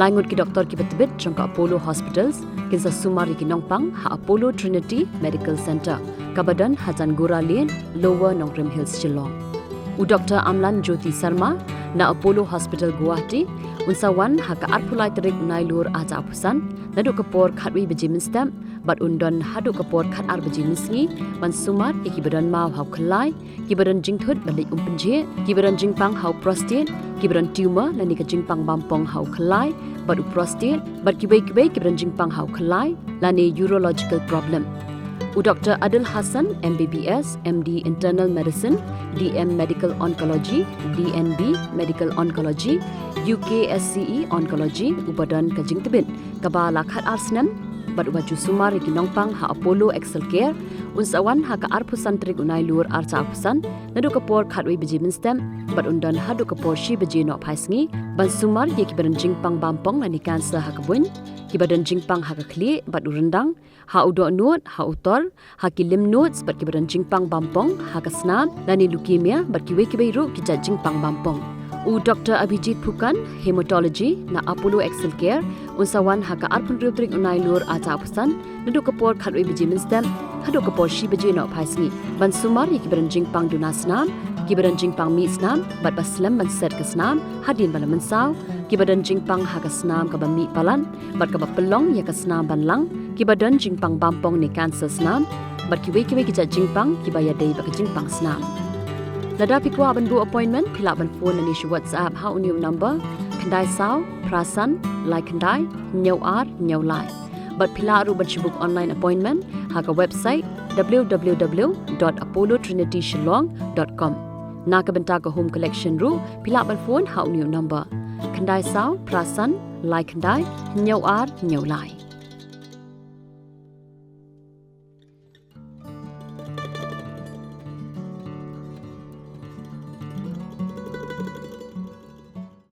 Langut ki Doktor ki Batbit jangka Apollo Hospitals, kinsa Sumar ki Nongpang ha Apollo Trinity Medical Center, kabadan Hajan Gora Lane, Lower Nongrim Hills, Shillong. Doktor Amlan Jyoti Sharma na Apollo Hospital Guwahati, unsawan ha ka arpulai terik nailur aja apusan, nadu kapor khatwi beji minstam, bat undon hadu kapor khat ar beji misngi, man Sumar ki badan mau hau khalai, ki badan jingthut balik umpenje, ki badan jingpang hau prostate, ki badan tumor lani ka jingpang bampong hau khalai, bat u prostate, bat ki badan jingpang hau khalai, lani urological problem. Doktor Adil Hassan, MBBS, MD Internal Medicine, DM Medical Oncology, DNB Medical Oncology, UKSCE Oncology, ubadan kajing tebin, kabala khat arsenam, bad ubaju Sumar ki Nongpang ha Apollo Excel Care, unsawan ha ka arpusan trik unai lur arca apusan, nadu kapor khatwi beji minstem, bad undan hadu kapor shi beji no phaisngi, ban Sumar ye ki badan jingpang bampong lani cancer ha kabun, ki badan jingpang ha ka kli, bad urendang, ha udo nuot, ha utor, ha ki lim notes, bad ki badan jingpang bampong, ha ka snam, lani leukemia, bad ki weki beiru ki jingpang bampong. Dr. Abhijit Phukan, Hematology na Apollo Excel Care, unsawan ha ka arpun riutrik unai lur aja apusan, nadu kapor khatwi beji minstem, hadu kapor shi beji no phaisngi, ban Sumar ye ki badan jingpang dunasnam, ki badan jingpang mi snam, bat baslam ban set ka snam, hadin bala mensaw, ki badan jingpang ha ka snam ka ba mi palan, bat ka ba pelong ya ka snam ban lang, ki badan jingpang bampong ni cancer snam, bat ki weki ki jingpang ki ba ya dei ba ka jingpang snam. Lada pikwa ban bu appointment pila ban phone na nishu WhatsApp ha uniu number kandai saw prasan like kandai nyau lai. But pila aru ban book online appointment ha ka website www.apollotrinityshlong.com. Na ka benta ka home collection ru pila ban phone ha uniu number kandai saw prasan like kandai nyau lai.